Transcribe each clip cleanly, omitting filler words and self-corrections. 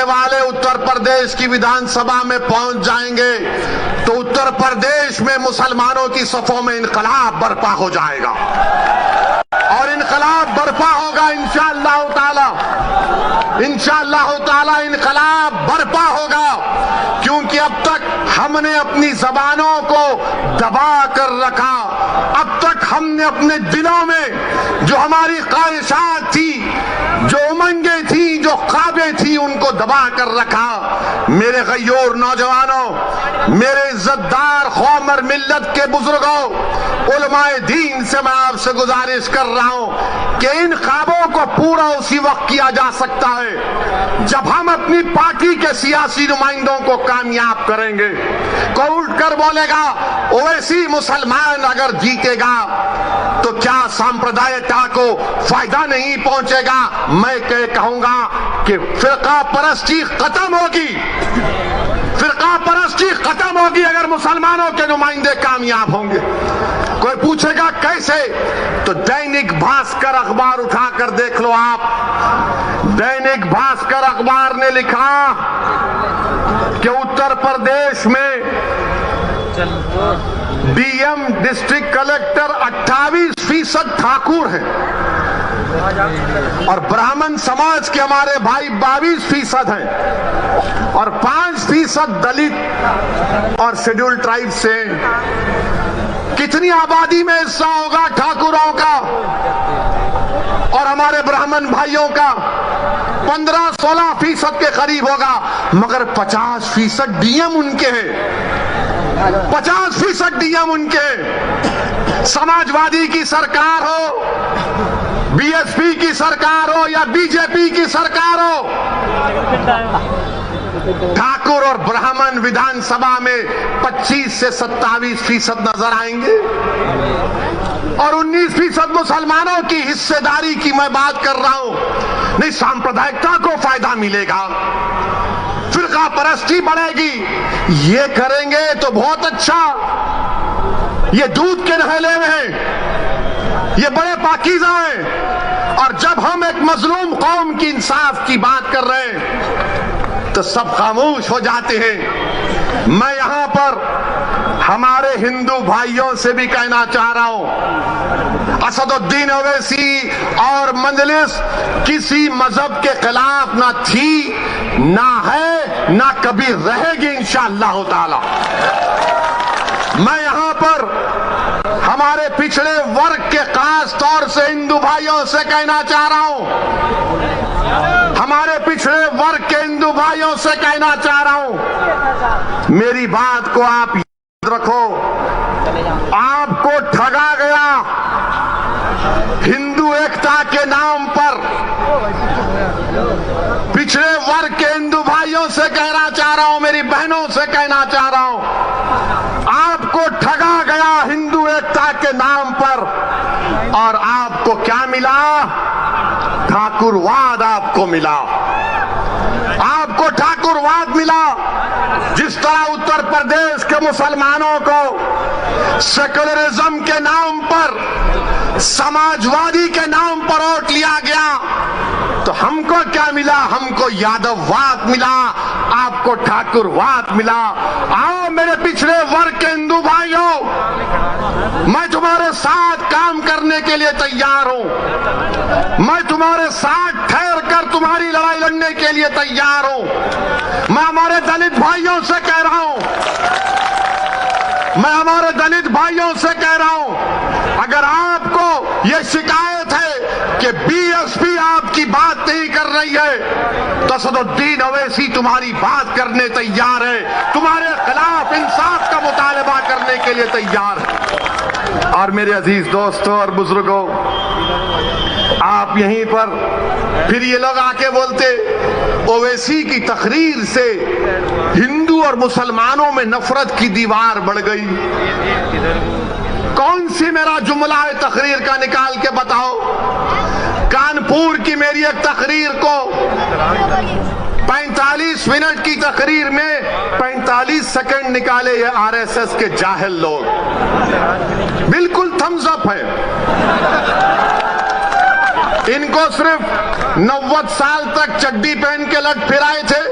आने वाले उत्तर प्रदेश की विधानसभा में पहुंच जाएंगे तो उत्तर प्रदेश में मुसलमानों की सफों में इनकलाब बर्पा हो जाएगा और इनकलाब बर्पा होगा इंशाअल्लाह ताला। इंशाअल्लाह ताला इनकलाब बर्पा होगा, क्योंकि अब तक हमने अपनी जबानों को दबा कर रखा। अब तक हमने अपने दिलों में जो हमारी ख्वाहिशात थी, जो उमंगें थी, जो ख्वाबें थी, उनको दबा कर रखा। मेरे गय्योर नौजवानों, मेरे इज्जतदार ख्वामर मिल्लत के बुजुर्गों, उलमाए दीन से मैं आपसे गुजारिश कर रहा हूं कि इन ख्वाबों को पूरा उसी वक्त किया जा सकता है जब हम अपनी पार्टी के सियासी नुमाइंदों को कामयाब करेंगे। कोई उठकर बोलेगा ओवैसी मुसलमान अगर जीतेगा तो क्या सांप्रदायिकता को फायदा नहीं पहुंचेगा? मैं कहूंगा कि फिरका परस्ती खत्म होगी, फिरका परस्ती खत्म होगी अगर मुसलमानों के नुमाइंदे कामयाब होंगे। कोई पूछेगा कैसे? तो दैनिक भास्कर अखबार उठाकर देख लो आप। दैनिक भास्कर अखबार ने लिखा कि उत्तर प्रदेश में डीएम डिस्ट्रिक्ट कलेक्टर 28% ठाकुर हैं और ब्राह्मण समाज के हमारे भाई 22% हैं और 5% दलित और शेड्यूल ट्राइब से। कितनी आबादी में हिस्सा होगा ठाकुरों का और हमारे ब्राह्मण भाइयों का? 15-16% के करीब होगा, मगर 50% डीएम उनके हैं, 50% डीएम उनके हैं। समाजवादी की सरकार हो, बीएसपी की सरकार हो या बीजेपी की सरकार हो, ठाकुर और ब्राह्मण विधानसभा में 25 से 27% नजर आएंगे और 19% मुसलमानों की हिस्सेदारी की मैं बात कर रहा हूं। नहीं, सांप्रदायिकता को फायदा मिलेगा, फिरका परस्ती बढ़ेगी। ये करेंगे तो बहुत अच्छा, ये दूध के नहले में हैं, ये बड़े पाकीज़ा हैं। और जब हम एक मजलूम कौम की इंसाफ की बात कर रहे हैं तो सब खामोश हो जाते हैं। मैं यहां पर हमारे हिंदू भाइयों से भी कहना चाह रहा हूं, असदुद्दीन ओवैसी और मजलिस किसी मजहब के खिलाफ ना थी, ना है, ना कभी रहेगी इंशाअल्लाह ताला। मैं यहां पर हमारे पिछड़े वर्ग के खास तौर से हिंदू भाइयों से कहना चाह रहा हूं, हमारे पिछड़े वर्ग के हिंदू भाइयों से कहना चाह रहा हूं, मेरी बात को आप याद रखो। आपको ठगा गया हिंदू एकता के नाम पर। पिछड़े वर्ग के हिंदू भाइयों से कहना चाह रहा हूं, मेरी बहनों से कहना चाह रहा हूं, आपको ठगा गया हिंदू एकता के नाम पर और आपको क्या मिला? ठाकुरवाद आपको मिला, आपको ठाकुरवाद मिला। जिस तरह उत्तर प्रदेश के मुसलमानों को सेकुलरिज्म के नाम पर, समाजवादी के नाम पर वोट लिया गया, तो हमको क्या मिला? हमको यादववाद मिला, आपको ठाकुरवाद मिला। आओ मेरे पिछड़े वर्ग के हिंदू भाइयों, मैं तुम्हारे साथ काम करने के लिए तैयार हूं, मैं तुम्हारे साथ ठहर कर तुम्हारी लड़ाई लड़ने के लिए तैयार हूं। मैं हमारे दलित भाइयों से कह रहा हूं, मैं हमारे दलित भाइयों से कह रहा हूं, अगर आपको यह शिकायत है कि बीएसपी आपकी बात नहीं कर रही है तो असदुद्दीन ओवैसी तुम्हारी बात करने तैयार है, तुम्हारे खिलाफ इंसाफ का मुतालबा करने के लिए तैयार है। और मेरे अजीज दोस्तों और बुजुर्गों, आप यहीं पर फिर ये लोग आके बोलते ओवैसी की तकरीर से हिंदू और मुसलमानों में नफरत की दीवार बढ़ गई। कौन सी मेरा जुमला है तकरीर का? निकाल के बताओ। कानपुर की मेरी एक तकरीर को 45 मिनट की तकरीर में 45 सेकंड निकाले ये आरएसएस के जाहिल लोग। बिल्कुल थम्स अप है, इनको सिर्फ 90 साल तक चड्डी पहन के लट फिर आए थे,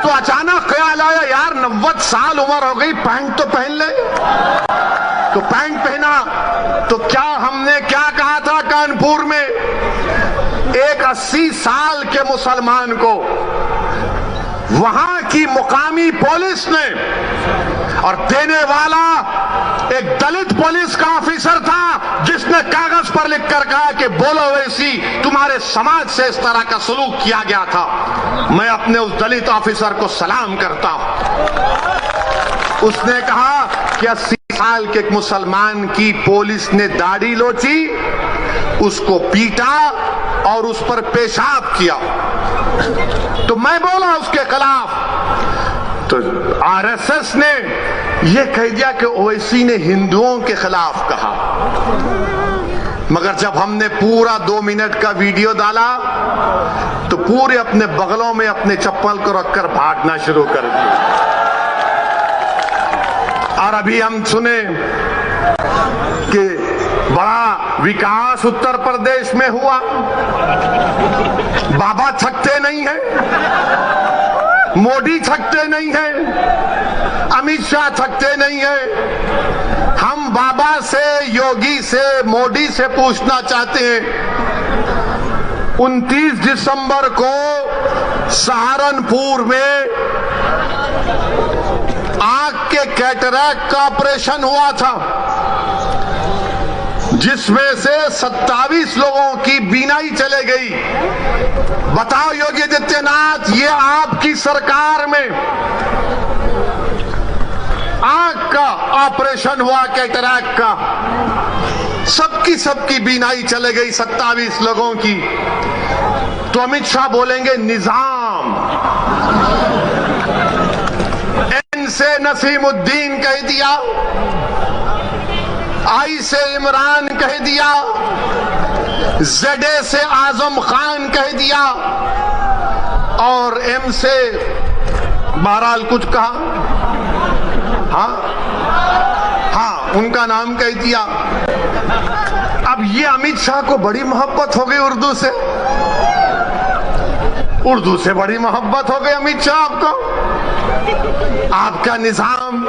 तो अचानक ख्याल आया यार 90 साल उम्र हो गई, पैंट तो पहन ले। तो पैंट पहना। तो क्या हमने क्या कहा था कानपुर में, एक 80 साल के मुसलमान को वहां की मुकामी पुलिस ने, और देने वाला एक दलित पुलिस का ऑफिसर था जिसने कागज पर लिखकर कहा कि बोलो वैसी, तुम्हारे समाज से इस तरह का सलूक किया गया था। मैं अपने उस दलित ऑफिसर को सलाम करता हूं। उसने कहा कि 80 साल के मुसलमान की पुलिस ने दाढ़ी लोची, उसको पीटा और उस पर पेशाब किया। तो मैं बोला उसके खिलाफ, तो आरएसएस ने यह कह दिया कि ओवैसी ने हिंदुओं के खिलाफ कहा। मगर जब हमने पूरा 2 मिनट का वीडियो डाला तो पूरे अपने बगलों में अपने चप्पल को रखकर भागना शुरू कर दिया। और अभी हम सुने कि बड़ा विकास उत्तर प्रदेश में हुआ। बाबा थकते नहीं हैं, मोदी थकते नहीं हैं, अमित शाह थकते नहीं हैं। हम बाबा से, योगी से, मोदी से पूछना चाहते हैं, 29 दिसंबर को सहारनपुर में आंख के कैटरैक्ट का ऑपरेशन हुआ था, जिसमें से 27 लोगों की बीनाई चले गई। बताओ योगी आदित्यनाथ, ये आपकी सरकार में आंख का ऑपरेशन हुआ कैटरैक्ट का, सबकी बीनाई चले गई 27 लोगों की। तो अमित शाह बोलेंगे निजाम, एन से नसीमुद्दीन कह दिया, आई से इमरान कह दिया, जेडे से आजम खान कह दिया, और एम से बहरहाल कुछ कहा, हाँ उनका नाम कह दिया। अब ये अमित शाह को बड़ी मोहब्बत हो गई उर्दू से, उर्दू से बड़ी मोहब्बत हो गई अमित शाह आपको, आपका निजाम।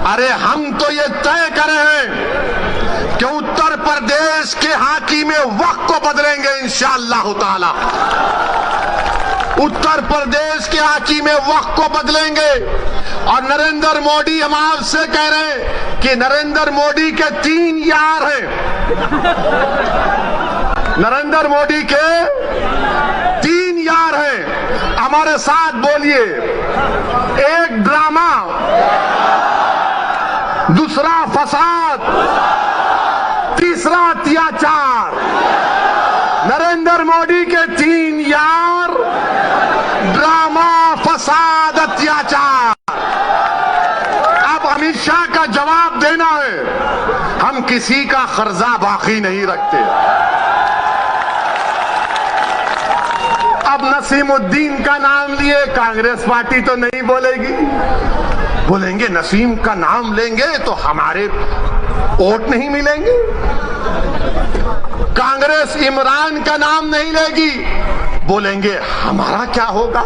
अरे हम तो ये तय करे हैं कि उत्तर प्रदेश के हाकिम वक्त को बदलेंगे इंशाअल्लाह ताला। उत्तर प्रदेश के हाकिम वक्त को बदलेंगे। और नरेंद्र मोदी, हम आपसे कह रहे हैं कि नरेंद्र मोदी के 3 यार हैं, नरेंद्र मोदी के 3 यार हैं। हमारे साथ बोलिए, एक ड्रामा, दूसरा फसाद, तीसरा अत्याचार। नरेंद्र मोदी के 3 यार, ड्रामा, फसाद, अत्याचार। अब अमित शाह का जवाब देना है, हम किसी का कर्जा बाकी नहीं रखते। अब नसीमुद्दीन का नाम लिए, कांग्रेस पार्टी तो नहीं बोलेगी, बोलेंगे नसीम का नाम लेंगे तो हमारे वोट नहीं मिलेंगे। कांग्रेस इमरान का नाम नहीं लेगी, बोलेंगे हमारा क्या होगा।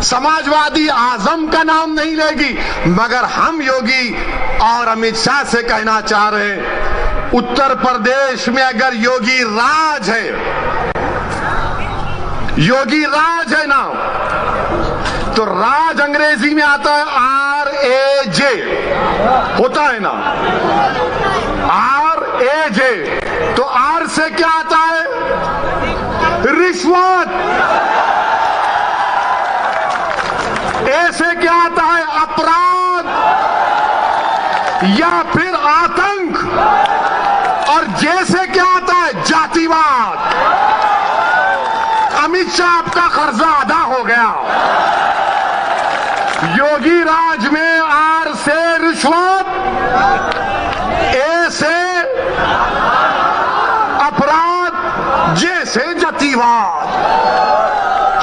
समाजवादी आजम का नाम नहीं लेगी। मगर हम योगी और अमित शाह से कहना चाह रहे हैं, उत्तर प्रदेश में अगर योगी राज है, योगी राज है ना, तो राज अंग्रेजी में आता है RAJ, होता है ना, RAJ। तो R से क्या आता है? रिश्वत। A से क्या आता है? अपराध या फिर आतंक। और J से क्या आता है? जातिवाद। अमित शाह आपका कर्जा अदा हो गया। योगी राज में R से रिश्वत, A से अपराध, J से जातिवाद।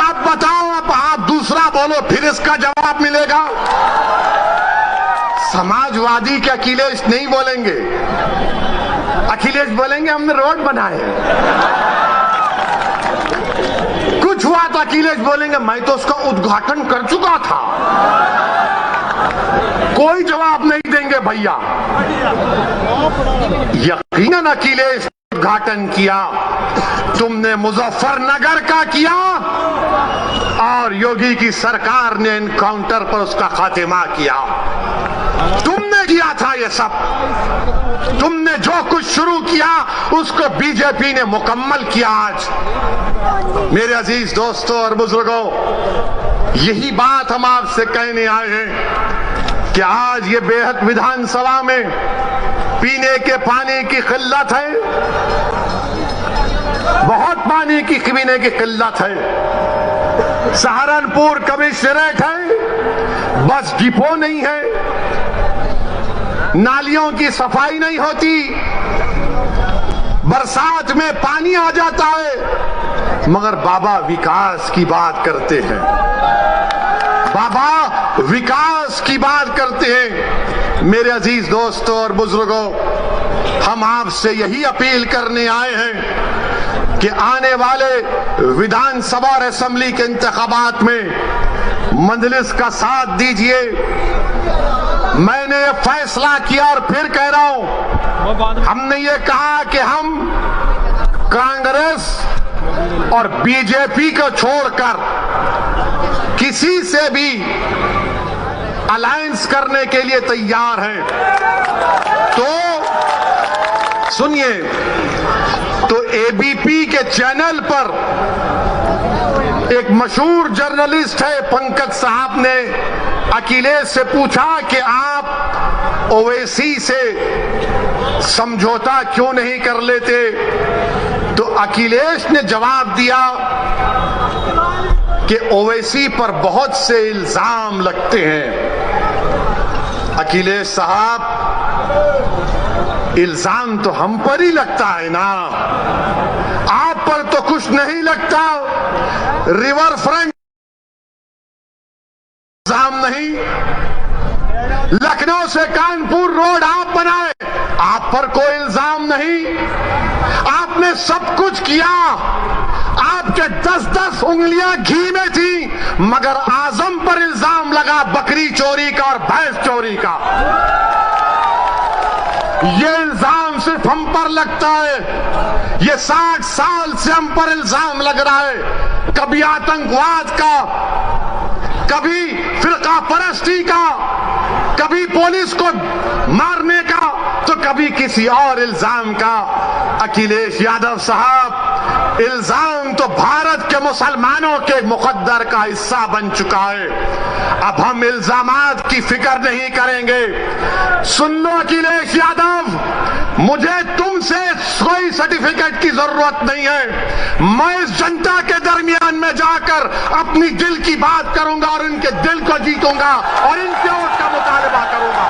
अब बताओ, अब आप दूसरा बोलो, फिर इसका जवाब मिलेगा। समाजवादी के अखिलेश नहीं बोलेंगे, अखिलेश बोलेंगे हमने रोड बनाए। कुछ हुआ तो अखिलेश बोलेंगे मैं तो उसका उद्घाटन कर चुका था। कोई जवाब नहीं देंगे भैया। यकीनन अखिलेश ने उद्घाटन किया, तुमने मुजफ्फरनगर का किया और योगी की सरकार ने एनकाउंटर पर उसका खात्मा किया। तुमने किया था ये सब। तुमने जो कुछ शुरू किया उसको बीजेपी ने मुकम्मल किया। आज मेरे अजीज दोस्तों और बुजुर्गों, यही बात हम आपसे कहने आए हैं कि आज ये बेहद विधानसभा में पीने के पानी की किल्लत है, बहुत पानी की पीने की किल्लत है। सहारनपुर कमिश्नरेट है, बस डिपो नहीं है, नालियों की सफाई नहीं होती, बरसात में पानी आ जाता है, मगर बाबा विकास की बात करते हैं। बाबा विकास की बात करते हैं। मेरे अजीज दोस्तों और बुजुर्गों, हम आपसे यही अपील करने आए हैं कि आने वाले विधानसभा और असेंबली के इंतखाबात में मजलिस का साथ दीजिए। मैंने ये फैसला किया और फिर कह रहा हूं, हमने ये कहा कि हम कांग्रेस और बीजेपी को छोड़कर किसी से भी अलायंस करने के लिए तैयार हैं। तो सुनिए, तो एबीपी के चैनल पर एक मशहूर जर्नलिस्ट है पंकज साहब ने अखिलेश से पूछा कि आप ओवैसी से समझौता क्यों नहीं कर लेते, तो अखिलेश ने जवाब दिया कि ओवैसी पर बहुत से इल्जाम लगते हैं। अखिलेश साहब, इल्जाम तो हम पर ही लगता है ना, आप पर तो कुछ नहीं लगता। रिवर फ्रंट इल्जाम नहीं, लखनऊ से कानपुर रोड आप बनाए, आप पर कोई इल्जाम नहीं। आपने सब कुछ किया, आपके 10-10 उंगलियां घी में थी, मगर आजम पर इल्जाम लगा बकरी चोरी का और भैंस चोरी का। ये इल्जाम सिर्फ हम पर लगता है, ये 60 साल से हम पर इल्जाम लग रहा है। कभी आतंकवाद का, कभी फिरका परस्ती का, कभी पुलिस को मारने का, तो कभी किसी और इल्जाम का। अखिलेश यादव साहब, इल्जाम तो भारत के मुसलमानों के मुकद्दर का हिस्सा बन चुका है। अब हम इल्जामात की फिक्र नहीं करेंगे। सुन लो अखिलेश यादव, मुझे तुमसे कोई सर्टिफिकेट की जरूरत नहीं है। मैं इस जनता के दरमियान में जाकर अपनी दिल की बात करूंगा और इनके दिल को जीतूंगा और इनके वोट का मुतालबा करूंगा।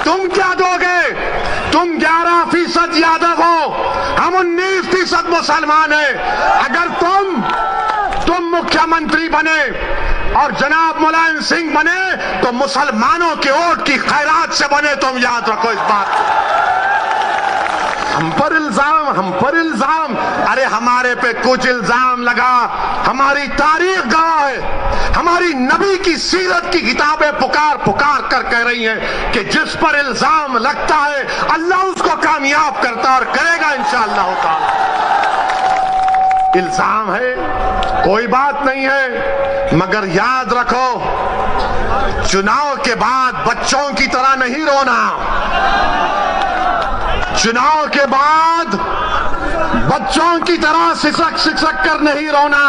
तुम क्या दोगे? तुम 11% यादव हो, हम 19% मुसलमान हैं। अगर तुम मुख्यमंत्री बने और जनाब मुलायम सिंह बने तो मुसलमानों के वोट की खैरात से बने। तुम याद रखो इस बात। हम पर इल्जाम, अरे हमारे पे कुछ इल्जाम लगा, हमारी तारीख गवाह है, हमारी नबी की सीरत की किताबें पुकार कर कह रही हैं कि जिस पर इल्जाम लगता है अल्लाह उसको कामयाब करता और करेगा इंशाअल्लाह ताला। इल्जाम है, कोई बात नहीं है, मगर याद रखो, चुनाव के बाद बच्चों की तरह नहीं रोना। चुनाव के बाद बच्चों की तरह सिसक कर नहीं रोना।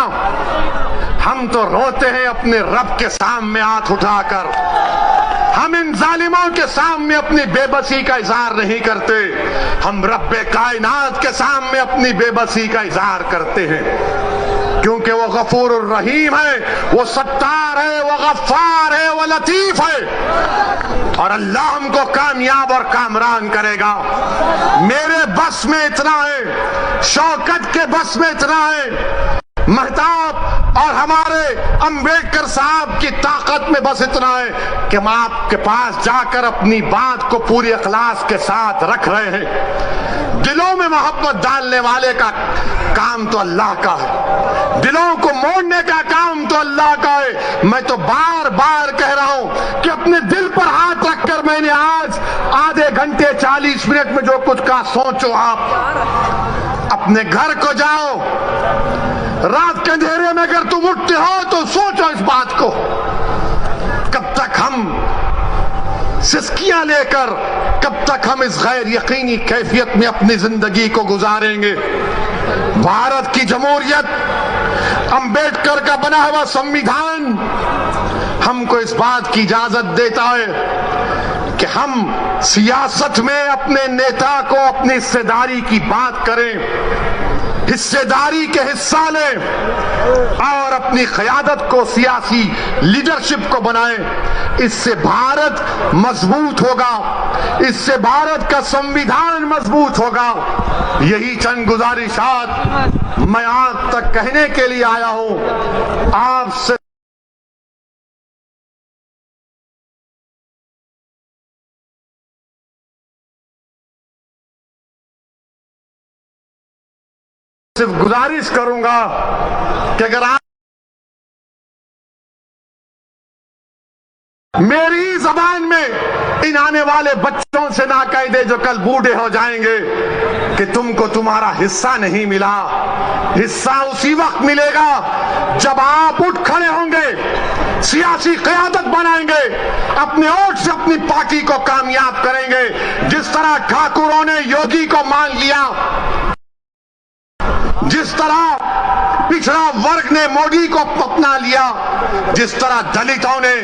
हम तो रोते हैं अपने रब के सामने हाथ उठाकर। हम इन जालिमों के सामने अपनी बेबसी का इजहार नहीं करते, हम रब्बे कायनात के सामने अपनी बेबसी का इजहार करते हैं, क्योंकि वो गफूर रहीम है, वो सत्तार है, वो गफ्फार है, वो लतीफ है और अल्लाह हमको कामयाब और कामरान करेगा। मेरे बस में इतना है, शौकत के बस में इतना है, महताब और हमारे अंबेडकर साहब की ताकत में बस इतना है कि हम आपके पास जाकर अपनी बात को पूरी इखलास के साथ रख रहे हैं। दिलों में मोहब्बत डालने वाले का काम तो अल्लाह का है, दिलों को मोड़ने का काम तो अल्लाह का है। मैं तो बार बार कह रहा हूं कि अपने दिल पर हाथ रखकर मैंने आज आधे घंटे 40 मिनट में जो कुछ कहा, सोचो आप अपने घर को जाओ, रात के अंधेरे में अगर तुम उठते हो तो सोचो इस बात को, कब तक हम सिस्कियां लेकर, कब तक हम इस गैर यकीनी कैफियत में अपनी जिंदगी को गुजारेंगे। भारत की जमहूरियत, अंबेडकर का बना हुआ संविधान हमको इस बात की इजाजत देता है कि हम सियासत में अपने नेता को अपनी हिस्सेदारी की बात करें, हिस्सेदारी के हिस्सा लें और अपनी क़यादत को, सियासी लीडरशिप को बनाएं। इससे भारत मजबूत होगा, इससे भारत का संविधान मजबूत होगा। यही चंद गुजारिशात मैं आज तक कहने के लिए आया हूं आपसे। सिर्फ गुजारिश करूंगा कि अगर आप मेरी जबान में इन आने वाले बच्चों से ना कह दे जो कल बूढ़े हो जाएंगे कि तुमको तुम्हारा हिस्सा नहीं मिला। हिस्सा उसी वक्त मिलेगा जब आप उठ खड़े होंगे, सियासी क़यादत बनाएंगे, अपने वोट से अपनी पार्टी को कामयाब करेंगे। जिस तरह ठाकुरों ने योगी को मान लिया, जिस तरह पिछड़ा वर्ग ने मोदी को अपना लिया, जिस तरह दलितों ने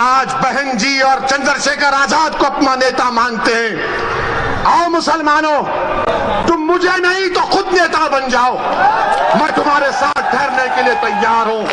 आज बहन जी और चंद्रशेखर आजाद को अपना नेता मानते हैं। आओ मुसलमानों, तुम मुझे नहीं तो खुद नेता बन जाओ, मैं तुम्हारे साथ ठहरने के लिए तैयार हूं।